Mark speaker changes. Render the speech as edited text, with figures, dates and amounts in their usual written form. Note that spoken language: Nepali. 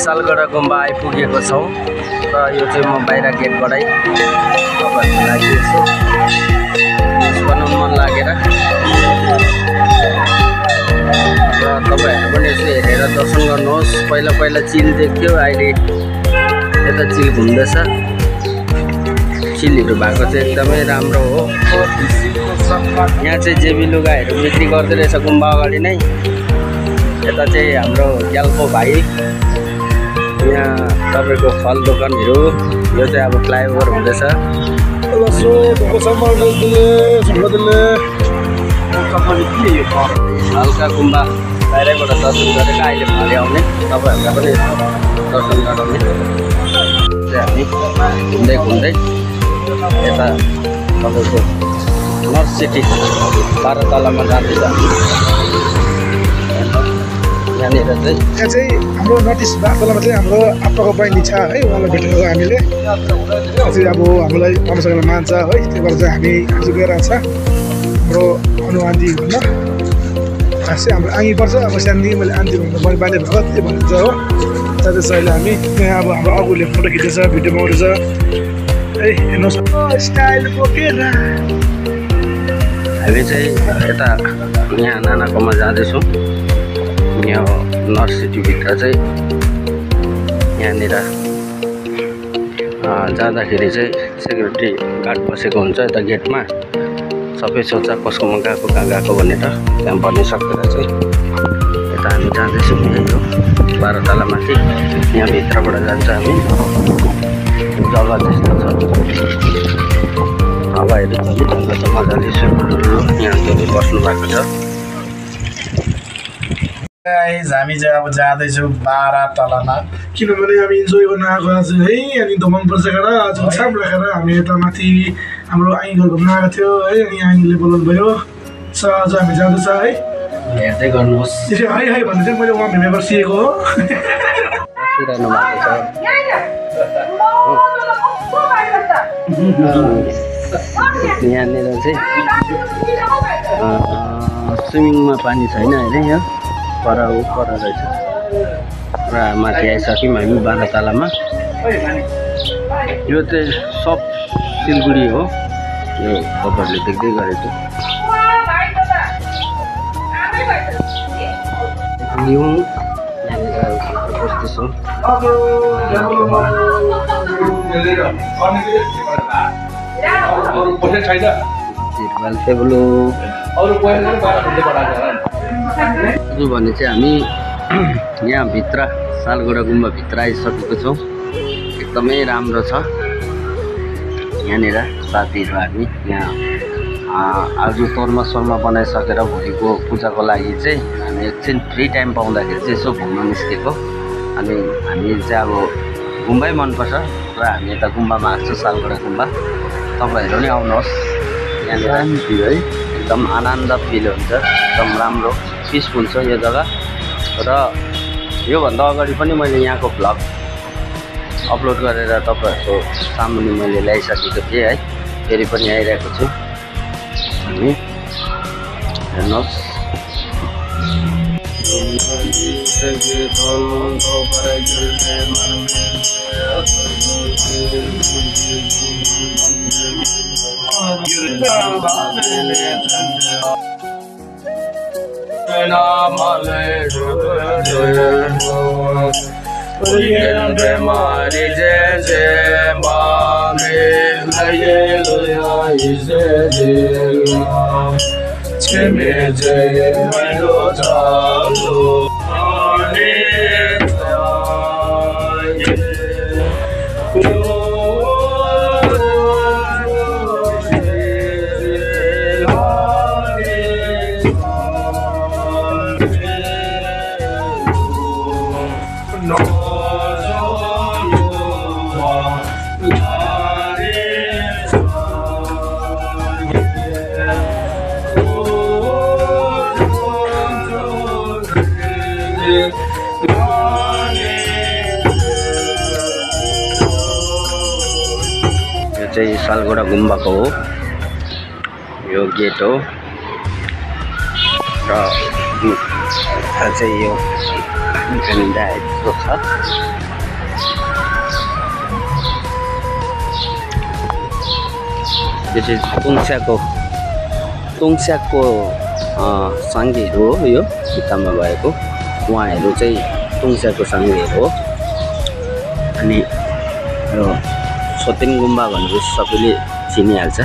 Speaker 1: सालगढा गुम्बा आइपुगेको छौँ र यो चाहिँ म बाहिर गेटबाटै तपाईँहरूको लागि यसो बनाउनु मन लागेर र तपाईँहरू पनि यसो हेरेर दर्शन गर्नुहोस्। पहिला चिल देख्थ्यो, अहिले यता चिल घुम्दैछ। चिलहरू भएको चाहिँ एकदमै राम्रो हो। यहाँ चाहिँ जेबी लुगाहरू बिक्री गर्दै रहेछ गुम्बा अगाडि नै। यता चाहिँ हाम्रो ग्याल्पो भाइ, यहाँ तपाईँको फल दोकानहरू। यो चाहिँ अब फ्लाइओभर हुँदैछ। हल्का गुम्बा बाहिरबाट दर्शन गरेर अहिले भरे आउने, तपाईँहरूलाई पनि दर्शन गराउने चाहिँ हामी घुम्दै यता तपाईँको नर्थ सिटी 12 तलामा जाँदैछ। यहाँनिर चाहिँ
Speaker 2: हाम्रो नर्थ इस्ट 12 तलामा चाहिँ हाम्रो आप्पाको बहिनी छ है, उहाँलाई भेटेको हामीले चाहिँ अब हामीलाई राम्रोसँगले मान्छ है। त्यो भएर चाहिँ हामी आज गएर छ हाम्रो अनुहान्दी भन्न खास चाहिँ हाम्रो आँगी पर्छ। अब सानदेखि मैले आन्टी भन्दा मैले बाल्य भएको त्यही भनिन्छ हो। त्यहाँदेखि अहिले हामी यहाँ अब हाम्रो अगुले फोटो खिचेछ, भिडियो बनाउँदैछ है। हेर्नुहोस् स्टाइल बोकेर
Speaker 1: हामी चाहिँ यता यहाँ नानाकोमा जाँदैछौँ। यहाँ नर्थ सिटीभित्र चाहिँ यहाँनिर जाँदाखेरि चाहिँ सेक्युरिटी गार्ड बसेको हुन्छ यता गेटमा। सबै सोध्छ कसकोमा गएको, कहाँ गएको भनेर, त्यहाँ भनिसकेर चाहिँ यता हामी जाँदैछौँ। यही हो 12 तलामाथि, यहाँ भित्रबाट जान्छ हामी। जग्गा त्यस्तो छ, हावाहरू चलिरहेको छ मजाले। यहाँ चाहिँ बस्नु भएको छ।
Speaker 2: हामी चाहिँ अब जाँदैछौँ 12 तलामा, किनभने हामी इन्जोय गर्न आएको आज है। अनि धुमन बसेर आज छाप राखेर हामी यता माथि हाम्रो आइङ घर घुम्न आएको थियो है। अनि आइङले बोलाउनु भयो, स आज हामी जाँदैछ है।
Speaker 1: हेर्दै गर्नुहोस्
Speaker 2: है है भन्ने चाहिँ मैले उहाँ भेमेबर सिकेको हो।
Speaker 1: बसिरहनु भएको छ। यहाँनिर चाहिँ स्विमिङमा पानी छैन अरे, यहाँ पर रहेछ। र माथि आइसक्यौँ हामी 12 तलामा। यो चाहिँ सब सिलगढी हो, यो तपाईँहरूले देख्दै गरेको। यहाँनिर बस्दैछौँ। तिरपाल टेबल भने चाहिँ हामी यहाँ भित्र सालगढा गुम्बा भित्र आइसकेको छौँ। एकदमै राम्रो छ। यहाँनिर साथीहरू हामी यहाँ आज तोर्मा बनाइसकेर भोलिको पूजाको लागि चाहिँ हामी एकछिन फ्री टाइम पाउँदाखेरि चाहिँ यसो घुम्न निस्केको। अनि हामी चाहिँ अब गुम्बै मनपर्छ र हामी यता गुम्बामा आएको सालगढा गुम्बा। तपाईँहरू नि आउनुहोस्, यहाँनिर है एकदम आनन्द फिल हुन्छ। एकदम राम्रो पिसफुल छ यो जग्गा। र योभन्दा अगाडि पनि मैले यहाँको भ्लग अपलोड गरेर तपाईँहरूको सामुन्ने मैले ल्याइसकेको थिएँ है। फेरि पनि आइरहेको छु। हामी हेर्नुहोस् चाहिँ सालगढा गुम्बाको हो यो गेट हो र भित्र चाहिँ यो ढाँडा यस्तो छ। यो चाहिँ तोङस्याकको साङ्गेहरू हो। यो भित्तामा भएको उहाँहरू चाहिँ तोङस्याकको साङ्गेहरू हो। अनि यो सोतेङ गुम्बा भनेपछि सबैले चिनिहाल्छ।